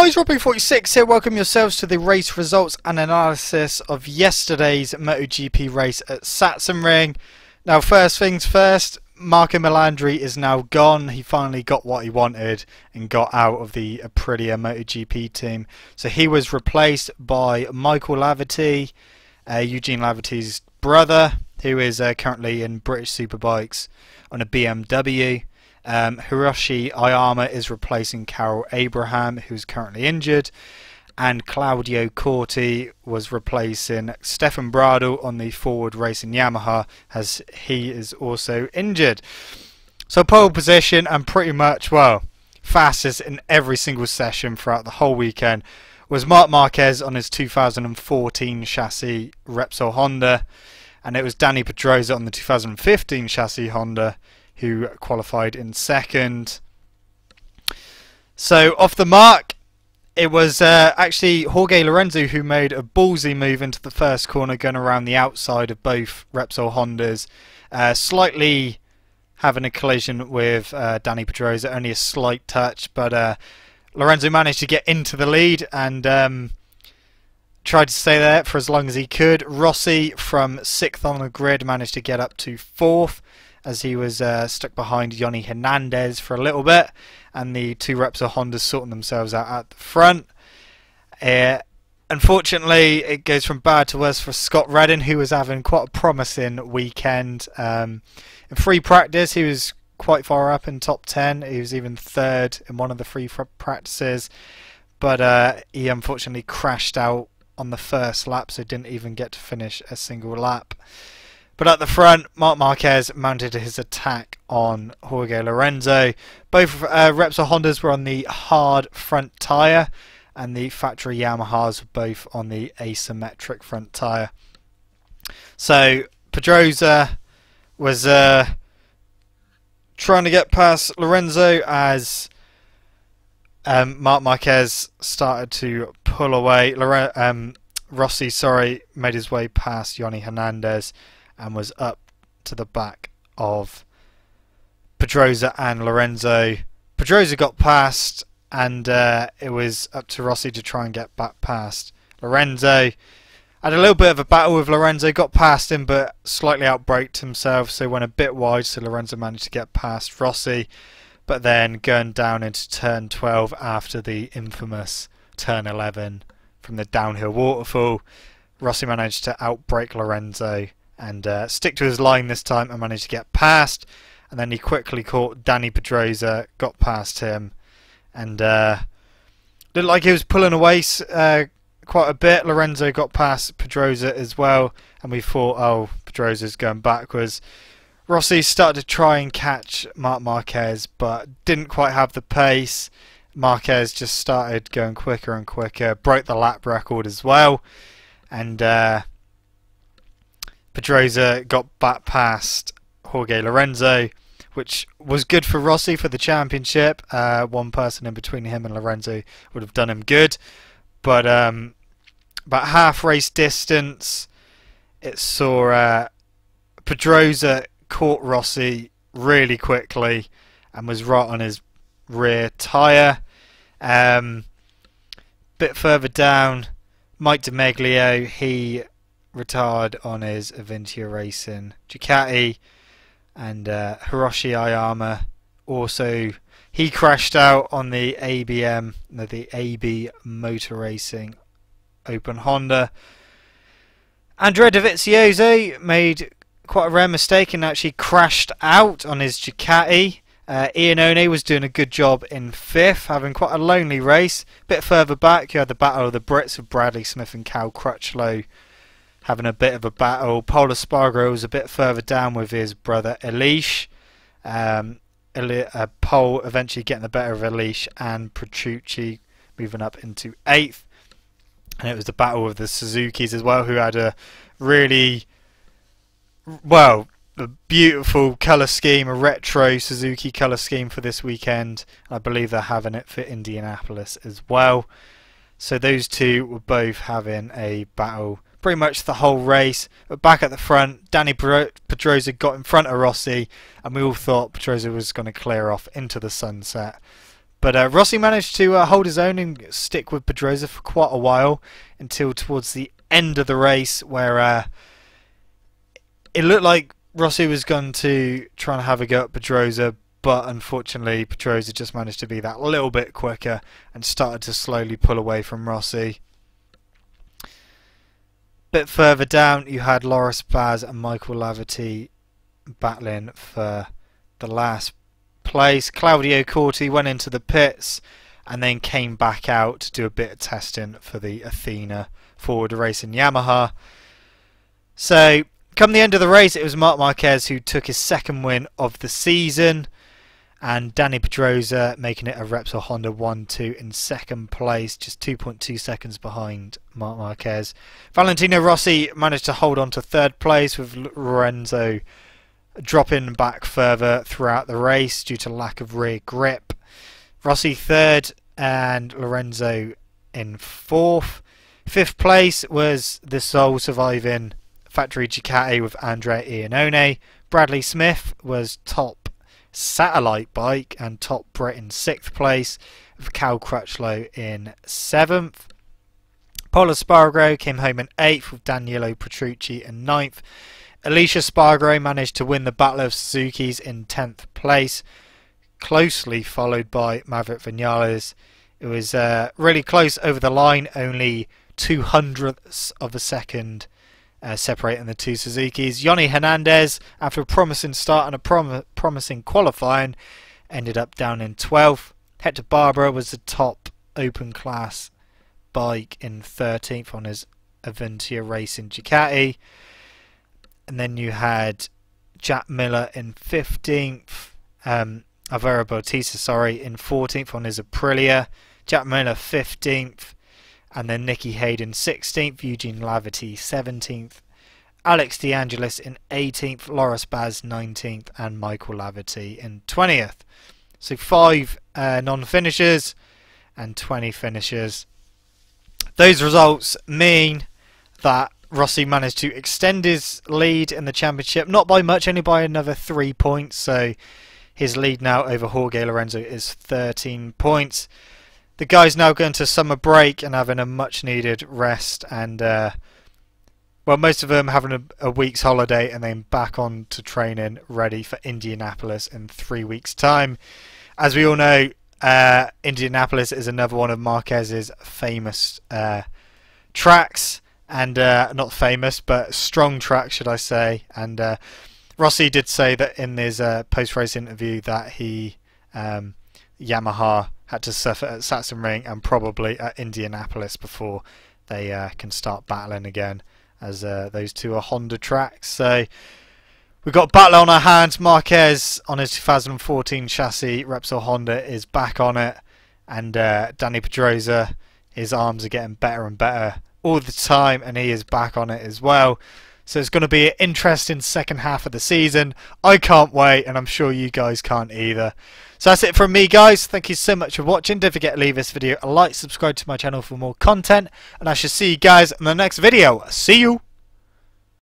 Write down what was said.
guys, Robin46 here. Welcome yourselves to the race results and analysis of yesterday's MotoGP race at Sachsenring. Now, first things first, Marco Melandri is now gone. He finally got what he wanted and got out of the Aprilia MotoGP team. So he was replaced by Michael Laverty, Eugene Laverty's brother, who is currently in British Superbikes on a BMW. Hiroshi Ayama is replacing Carol Abraham, who's currently injured, and Claudio Corti was replacing Stefan Bradl on the Forward Racing Yamaha, as he is also injured. So pole position and pretty much, well, fastest in every single session throughout the whole weekend was Marc Marquez on his 2014 chassis Repsol Honda, and it was Dani Pedrosa on the 2015 chassis Honda who qualified in second. So off the mark, it was actually Jorge Lorenzo who made a ballsy move into the first corner, going around the outside of both Repsol Hondas, slightly having a collision with Dani Pedrosa, only a slight touch, but Lorenzo managed to get into the lead and tried to stay there for as long as he could. Rossi from 6th on the grid managed to get up to 4th, as he was stuck behind Yoni Hernandez for a little bit, and the two Repsol Hondas sorting themselves out at the front. Unfortunately, it goes from bad to worse for Scott Redding, who was having quite a promising weekend. In free practice, he was quite far up in top 10. He was even 3rd in one of the free practices, but he unfortunately crashed out on the first lap, so didn't even get to finish a single lap. But at the front, Marc Marquez mounted his attack on Jorge Lorenzo. Both Repsol Hondas were on the hard front tyre, and the factory Yamahas were both on the asymmetric front tyre. So Pedrosa was trying to get past Lorenzo as Marc Marquez started to pull away. Rossi, made his way past Yoni Hernandez and was up to the back of Pedrosa and Lorenzo. Pedrosa got past, and it was up to Rossi to try and get back past Lorenzo. Had a little bit of a battle with Lorenzo, got past him but slightly outbraked himself, so went a bit wide, so Lorenzo managed to get past Rossi. But then going down into turn 12 after the infamous turn 11 from the downhill waterfall, Rossi managed to outbrake Lorenzo and stick to his line this time and managed to get past, and then he quickly caught Dani Pedrosa, got past him, and looked like he was pulling away quite a bit. Lorenzo got past Pedrosa as well, and we thought, oh, Pedrosa's going backwards. Rossi started to try and catch Marc Marquez, but didn't quite have the pace. Marquez just started going quicker and quicker, broke the lap record as well, and Pedrosa got back past Jorge Lorenzo, which was good for Rossi for the championship. One person in between him and Lorenzo would have done him good. But about half race distance, it saw Pedrosa caught Rossi really quickly and was right on his rear tyre. Bit further down, Mike DiMeglio, he retired on his Avintia Racing Ducati, and Hiroshi Ayama also, he crashed out on the AB Motor Racing Open Honda. Andrea Dovizioso made quite a rare mistake and actually crashed out on his Ducati. Ian One was doing a good job in 5th, having quite a lonely race. A bit further back, you had the battle of the Brits with Bradley Smith and Cal Crutchlow having a bit of a battle. Paul Espargaro was a bit further down with his brother Elish. Paul eventually getting the better of Elish, and Petrucci moving up into 8th. And it was the battle of the Suzukis as well, who had a really, well, a beautiful colour scheme, a retro Suzuki colour scheme for this weekend. I believe they're having it for Indianapolis as well. So those two were both having a battle pretty much the whole race. But back at the front, Dani Pedrosa got in front of Rossi, and we all thought Pedrosa was going to clear off into the sunset. But Rossi managed to hold his own and stick with Pedrosa for quite a while until towards the end of the race, where it looked like Rossi was going to try and have a go at Pedrosa, but unfortunately Pedrosa just managed to be that little bit quicker and started to slowly pull away from Rossi. Bit further down you had Loris Baz and Michael Laverty battling for the last place. Claudio Corti went into the pits and then came back out to do a bit of testing for the Athena Forward Racing Yamaha. So come the end of the race, it was Marc Marquez who took his second win of the season, and Dani Pedrosa making it a Repsol Honda 1-2 in second place, just 2.2 seconds behind Marc Marquez. Valentino Rossi managed to hold on to third place, with Lorenzo dropping back further throughout the race due to lack of rear grip. Rossi third and Lorenzo in fourth. Fifth place was the sole surviving factory Ducati with Andrea Iannone. Bradley Smith was top satellite bike and top Brit in sixth place, with Cal Crutchlow in seventh. Polo Espargaro came home in eighth, with Danilo Petrucci in ninth. Alicia Spargaro managed to win the Battle of Suzuki's in 10th place, closely followed by Maverick Vinales. It was really close over the line, only 0.02 of a second separating the two Suzukis. Yoni Hernandez, after a promising start and a promising qualifying, ended up down in 12th. Hector Barbera was the top open class bike in 13th on his Aventura Racing Ducati. And then you had Jack Miller in 15th, Alvaro Bautista, in 14th on his Aprilia. Jack Miller 15th. And then Nicky Hayden 16th, Eugene Laverty 17th, Alex DeAngelis in 18th, Loris Baz 19th, and Michael Laverty in 20th. So 5 non-finishers and 20 finishers. Those results mean that Rossi managed to extend his lead in the championship, not by much, only by another 3 points. So his lead now over Jorge Lorenzo is 13 points. The guy's now going to summer break and having a much needed rest, and well, most of them having a week's holiday and then back on to training ready for Indianapolis in 3 weeks' time. As we all know, Indianapolis is another one of Marquez's famous tracks, and not famous but strong tracks, should I say. And Rossi did say that in his post-race interview that he Yamaha had to suffer at Sachsenring and probably at Indianapolis before they can start battling again, as those two are Honda tracks. So we've got battle on our hands. Marquez on his 2014 chassis Repsol Honda is back on it, and Dani Pedrosa, his arms are getting better and better all the time, and he is back on it as well. So it's going to be an interesting second half of the season. I can't wait, and I'm sure you guys can't either. So that's it from me, guys. Thank you so much for watching. Don't forget to leave this video a like, subscribe to my channel for more content, and I shall see you guys in the next video. See you!